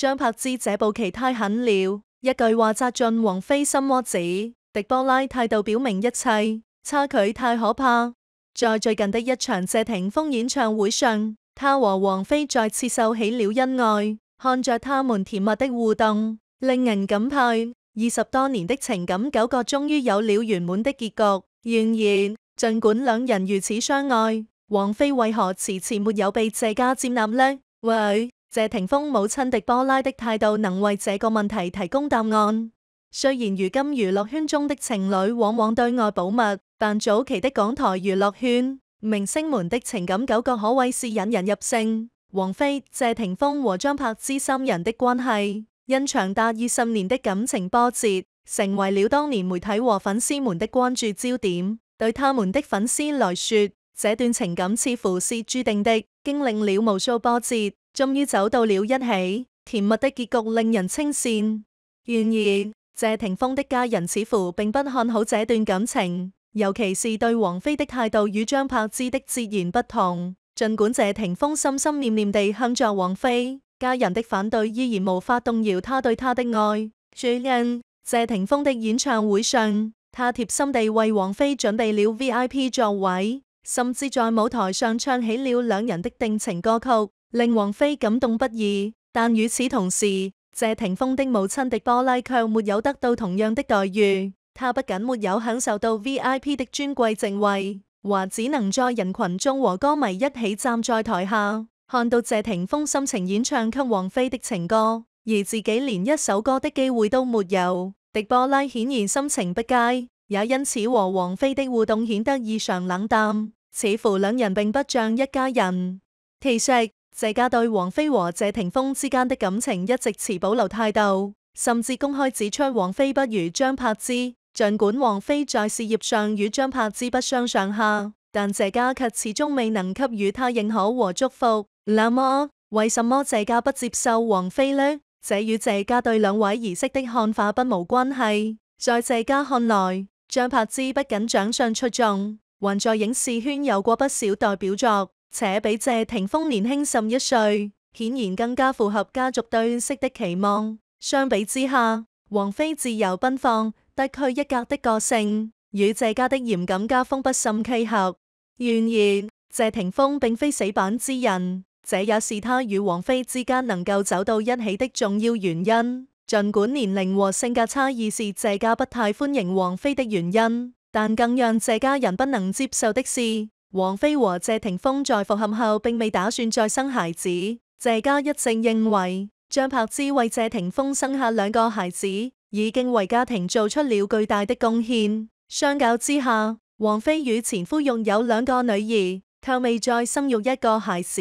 張柏芝這步棋太狠了，一句話扎進王菲心窩子。狄波拉態度表明一切，差距太可怕。在最近的一場謝霆鋒演唱會上，他和王菲再次秀起了恩愛，看着他們甜蜜的互動，令人感慨。20多年的情感糾葛終於有了圓滿的結局。然而，儘管兩人如此相愛，王菲為何遲遲沒有被謝家接納呢？喂，謝霆鋒母親狄波拉的態度能為這個問題提供答案。雖然如今娛樂圈中的情侶往往對外保密，但早期的港台娛樂圈明星們的情感糾葛可謂是引人入勝。王菲、謝霆鋒和張柏芝三人的關係，因長達20年的感情波折，成為了當年媒體和粉絲們的關注焦點。對他們的粉絲來說，這段情感似乎是注定的，經歷了無數波折，終於走到了一起，甜蜜的結局令人稱羨。然而，謝霆鋒的家人似乎並不看好這段感情，尤其是對王菲的態度與張柏芝的截然不同。儘管謝霆鋒心心念念地向着王菲，家人的反對依然無法動搖他對她的愛。最近，謝霆鋒的演唱會上，他貼心地為王菲準備了 VIP 座位，甚至在舞台上唱起了兩人的定情歌曲，令王菲感動不已。但與此同時，謝霆鋒的母親狄波拉卻沒有得到同樣的待遇，她不僅沒有享受到 VIP 的尊貴席位，還只能在人群中和歌迷一起站在台下，看到謝霆鋒深情演唱給王菲的情歌，而自己連一首歌的機會都沒有。狄波拉顯然心情不佳，也因此和王菲的互動顯得異常冷淡，似乎兩人並不像一家人。其實，謝家對王菲和謝霆鋒之間的感情一直持保留態度，甚至公開指出王菲不如張柏芝。儘管王菲在事業上與張柏芝不相上下，但謝家卻始終未能給予她認可和祝福。那麼，為什麼謝家不接受王菲呢？這與謝家對兩位兒媳的看法不無關係。在謝家看來，張柏芝不僅長相出眾，還在影視圈有過不少代表作，且比謝霆鋒年輕11歲，顯然更加符合家族對媳的期望。相比之下，王菲自由奔放、得區一格的個性，與謝家的嚴謹家風不甚契合。然而，謝霆鋒並非死板之人，這也是他與王菲之間能夠走到一起的重要原因。儘管年齡和性格差異是謝家不太歡迎王菲的原因，但更讓謝家人不能接受的是，王菲和謝霆鋒在復合後並未打算再生孩子。謝家一直認為張柏芝為謝霆鋒生下2個孩子，已經為家庭做出了巨大的貢獻。相較之下，王菲與前夫擁有2個女兒，卻未再生育1個孩子，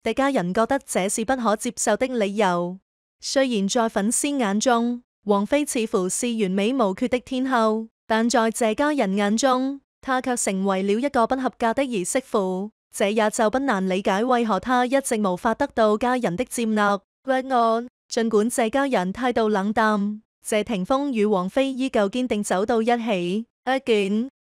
狄家人覺得這是不可接受的理由。雖然在粉絲眼中，王菲似乎是完美無缺的天后，但在謝家人眼中，她卻成為了一個不合格的兒媳婦。這也就不難理解為何她一直無法得到家人的接納。不過，儘管謝家人態度冷淡，謝霆鋒與王菲依舊堅定走到一起。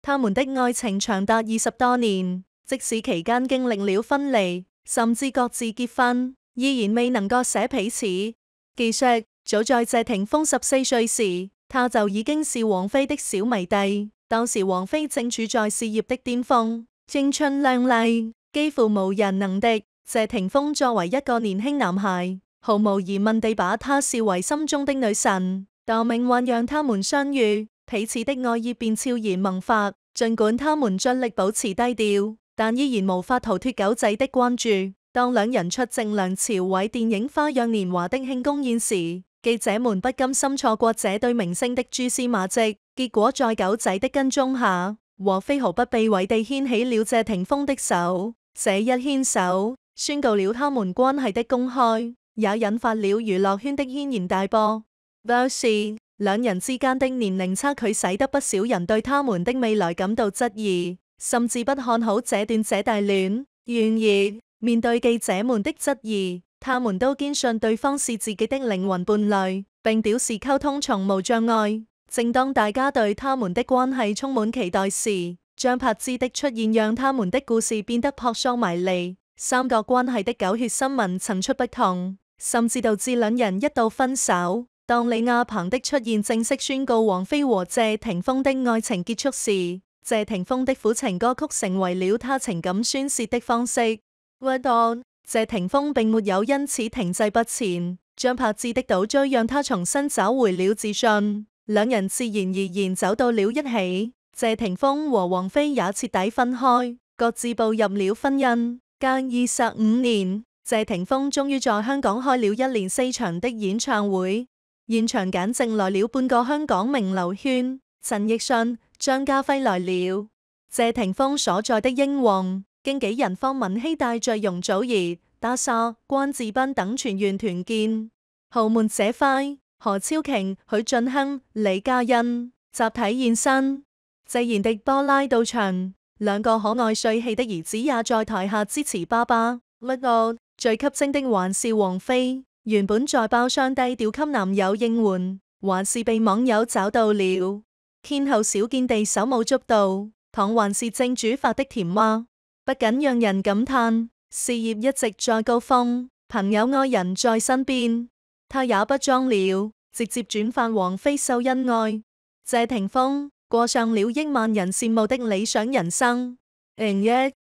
他們的愛情長達20多年，即使期間經歷了分離，甚至各自結婚，依然未能割捨彼此。其實，早在謝霆鋒14歲時，他就已經是王菲的小迷弟。當時王菲正處在事業的巔峰，青春靚麗，幾乎無人能敵。謝霆鋒作為一個年輕男孩，毫無疑問地把她視為心中的女神。但命運讓他們相遇，彼此的愛意便悄然萌發。儘管他們盡力保持低調，但依然無法逃脫狗仔的關注。當兩人出席梁朝偉電影《花樣年華》的慶功宴時，記者們不甘心錯過這對明星的蛛絲馬跡，結果在狗仔的跟蹤下，王菲毫不避諱地牽起了謝霆鋒的手。這一牽手，宣告了他們關係的公開，也引發了娛樂圈的軒然大波。但是，兩人之間的年齡差距使得不少人對他們的未來感到質疑，甚至不看好這段姐弟戀。然而，面對記者們的質疑，他們都堅信對方是自己的靈魂伴侶，並表示溝通從無障礙。正當大家對他們的關係充滿期待時，張柏芝的出現讓他們的故事變得撲朔迷離。三角關係的狗血新聞層出不窮，甚至導致兩人一度分手。當李亞鵬的出現正式宣告王菲和謝霆鋒的愛情結束時，謝霆鋒的苦情歌曲成為了他情感宣洩的方式。不過，謝霆鋒並沒有因此停滯不前，張柏芝的倒追讓他重新找回了自信，兩人自然而然走到了一起。謝霆鋒和王菲也徹底分開，各自步入了婚姻。隔25年，謝霆鋒終於在香港開了一連4場的演唱會，現場簡直來了半個香港名流圈。陳奕迅、張家輝來了，謝霆鋒所在的英皇經紀人方文希帶着容祖兒、打莎、關智斌等全員團建，豪門姐快、何超瓊、許晉亨、李嘉欣集體現身。謝賢迪波拉到場，兩個可愛帥氣的兒子也在台下支持爸爸。不過最吸睛的還是王菲，原本在包廂低調給男友應援，還是被網友找到了。天后少見地手舞足蹈，倘還是正煮飯的甜媽，不僅讓人感嘆事業一直在高峰，朋友愛人在身邊，她也不裝了，直接轉發王菲秀恩愛。謝霆鋒過上了億萬人羨慕的理想人生，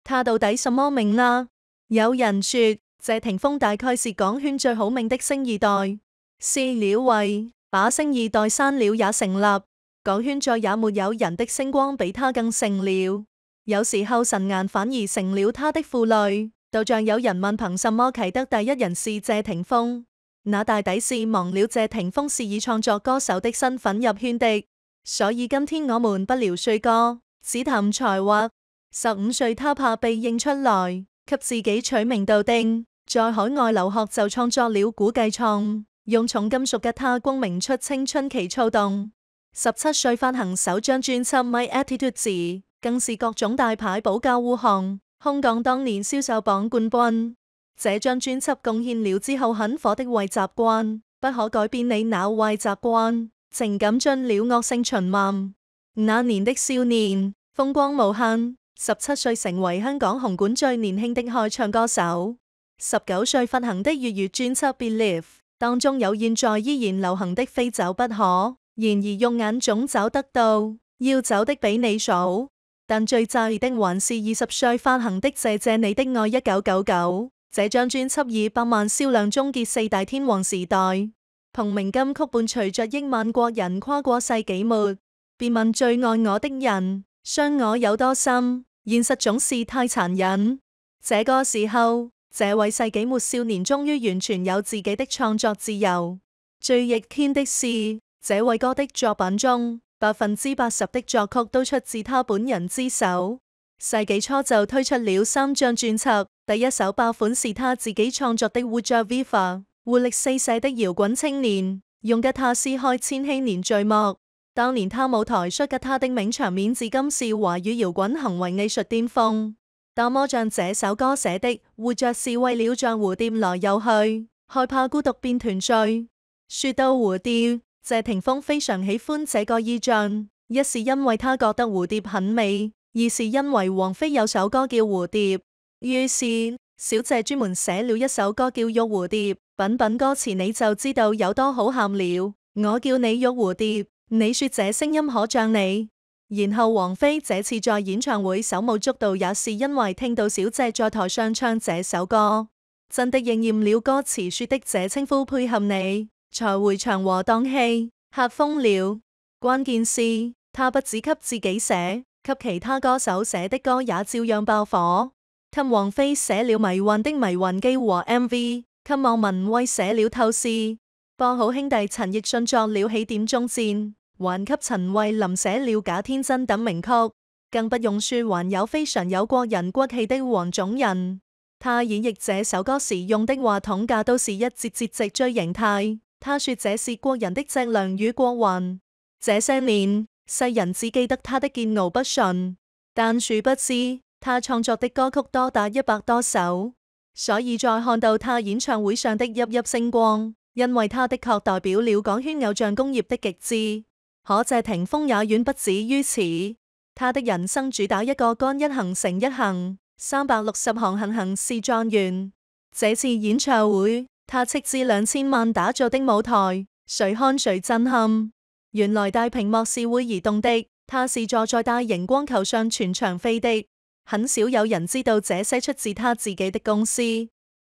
他到底什麼命啦？有人說謝霆鋒大概是港圈最好命的星二代，是了為把星二代刪了也成立，港圈再也沒有人的星光比他更盛了。有時候神顏反而成了他的負累，就像有人問憑什麼啟得第一人是謝霆鋒，那大抵是忘了謝霆鋒是以創作歌手的身份入圈的。所以今天我們不聊帥哥，只談才華。15歲他怕被認出來，給自己取名道丁，在海外留學就創作了古計創，用重金屬吉他光明出青春期躁動。17歲發行首張專輯《My Attitude》時，更是各種大牌保駕護航，空降當年銷售榜冠軍。這張專輯貢獻了之後很火的壞習慣，不可改變你那壞習慣。情感進了惡性循環。那年的少年風光無限，17歲成為香港紅館最年輕的開唱歌手。19歲發行的粵語專輯《Believe》當中有現在依然流行的非走不可，然而用眼總找得到，要走的比你數。但最在意的還是20歲發行的《謝謝你的愛》1999，這張專輯以100萬銷量終結4大天王時代。同名金曲伴隨着億萬國人跨過世紀末，別問最愛我的人傷我有多深，現實總是太殘忍。這個時候，這位世紀末少年終於完全有自己的創作自由。最逆天的是，這位歌的作品中80%的作曲都出自他本人之手。世紀初就推出了3張專輯，第一首爆款是他自己創作的《活着 Viva》。活力四射的搖滾青年，用吉他撕開千禧年序幕。當年他舞台摔吉他的名場面，至今是華語搖滾行為藝術巔峰。多麼像這首歌寫的，活着是為了像蝴蝶來又去，害怕孤獨變團聚。說到蝴蝶，謝霆鋒非常喜歡這個意象，一是因為他覺得蝴蝶很美，二是因為王菲有首歌叫《蝴蝶》，於是小謝專門寫了一首歌叫《玉蝴蝶》。品品歌詞你就知道有多好喊了。我叫你玉蝴蝶，你說這聲音可像你。然後王菲這次在演唱會手舞足蹈，也是因為聽到小謝在台上唱這首歌，真的應驗了歌詞說的這稱呼配合你，才會長和蕩氣，嚇瘋了。關鍵是他不只給自己寫，給其他歌手寫的歌也照樣爆火。給王菲寫了迷幻的迷幻機和 MV。給網民為寫了透視，幫好兄弟陳奕迅作了起點終戰，還給陳慧琳寫了假天真等名曲，更不用說還有非常有國人骨氣的黃種人。他演繹這首歌時用的話筒架都是一節節脊椎形態。他說這是國人的脊梁與國魂。這些年世人只記得他的煎熬不馴，但殊不知他創作的歌曲多達100多首。所以在看到他演唱會上的熠熠星光，因為他的確代表了港圈偶像工業的極致。可謝霆鋒也遠不止於此，他的人生主打一個幹一行成一行，360行行行是狀元。這次演唱會他斥資2000萬打造的舞台，誰看誰震撼。原來大屏幕是會移動的，它是坐在大熒光球上全場飛的。很少有人知道這些出自他自己的公司。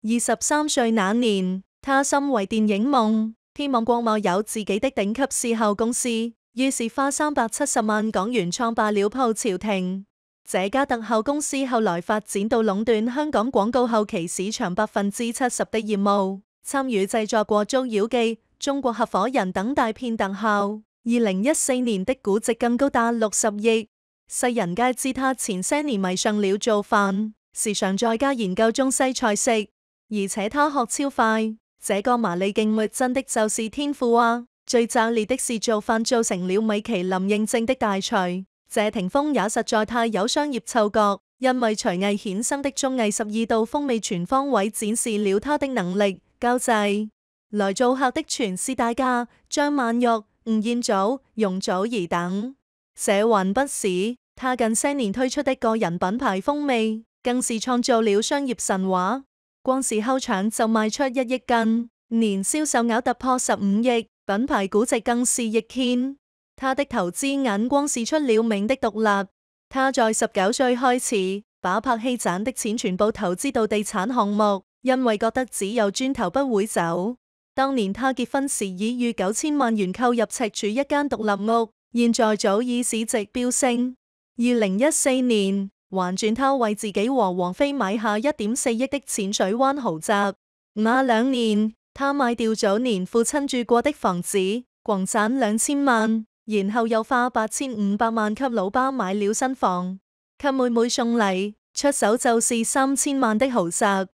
23歲那年，他深為電影夢，希望國內有自己的頂級視效公司，於是花370萬港元創辦了鋪朝廷。這家特效公司後來發展到壟斷香港廣告後期市場70%的業務，參與製作過《捉妖記》、《中國合夥人》等大片特效。2014年的估值更高達60億。世人皆知他前些年迷上了做飯，時常在家研究中西菜式，而且他學超快。這個麻利勁活真的就是天賦啊！最炸裂的是做飯做成了米其林認證的大廚。謝霆鋒也實在太有商業嗅覺，因為廚藝衍生的綜藝12道風味全方位展示了他的能力。交際來做客的全是大咖，張曼玉、吳彥祖、容祖兒等。這還不是，他近些年推出的個人品牌風味，更是創造了商業神話。光是烤腸就賣出1億斤，年銷售額突破15億，品牌估值更是逆天。他的投資眼光是出了名的獨立。他在19歲開始，把拍戲賺的錢全部投資到地產項目，因為覺得只有磚頭不會走。當年他結婚時已逾9000萬元購入赤柱一間獨立屋，現在早已市值飆升。2014年，還轉他為自己和王菲買下1.4億的淺水灣豪宅。那2年，他賣掉早年父親住過的房子，狂賺2000萬，然後又花8500萬給老爸買了新房，給妹妹送禮，出手就是3000萬的豪宅。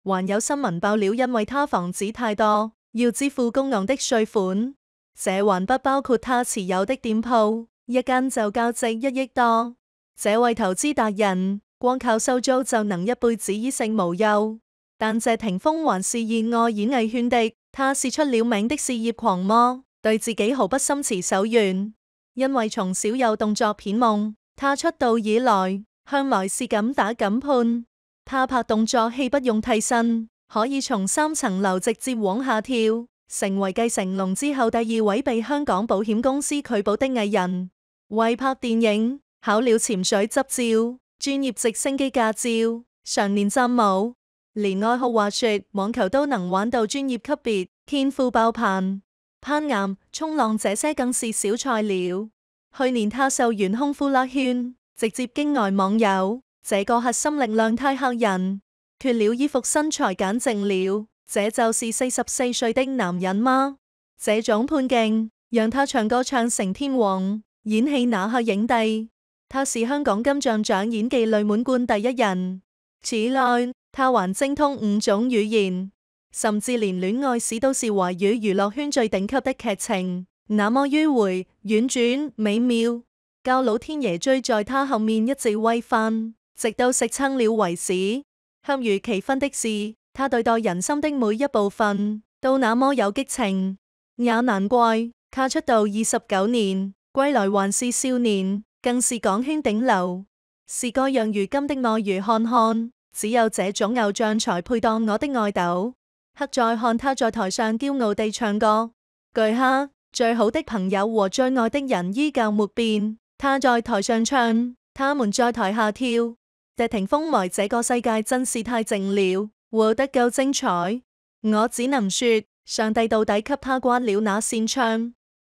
還有新聞爆料，因為他房子太多，要支付高昂的稅款。這還不包括他持有的店鋪，一間就價值1億多。這位投資達人，光靠收租就能一輩子衣食無憂。但謝霆鋒還是熱愛演藝圈的，他是出了名的事業狂魔，對自己毫不心慈手軟。因為從小有動作片夢，他出道以來向來是敢打敢判。他拍動作戲不用替身，可以從3層樓直接往下跳，成為繼成龍之後第2位被香港保險公司拒保的藝人。為拍電影，考了潛水執照、專業直升機駕照，常年浸舞，連愛好滑雪、網球都能玩到專業級別，天賦爆棚。攀岩、衝浪這些更是小菜鳥。去年他受完空呼啦圈，直接驚呆網友。這個核心力量太嚇人，脫了衣服身材簡直了。這就是44歲的男人嗎？這種判勁讓他唱歌唱成天王，演戲拿下影帝。他是香港金像獎演技類滿貫第1人。此外，他還精通5種語言，甚至連戀愛史都是華語娛樂圈最頂級的劇情，那麼迂迴、婉轉、美妙，教老天爺追在他後面一直喂飯。直到食撐了為止。恰如其分的是，他對待人心的每一部分都那麼有激情，也難怪他出道29年，歸來還是少年，更是港圈頂流，是個讓如今的愛如看看，只有這種偶像才配當我的愛豆。刻在看他在台上驕傲地唱歌，巨刻最好的朋友和最愛的人依舊沒變，他在台上唱，他們在台下跳。謝霆鋒來這個世界真是太靜了，活得夠精彩。我只能說，上帝到底給他關了那扇窗。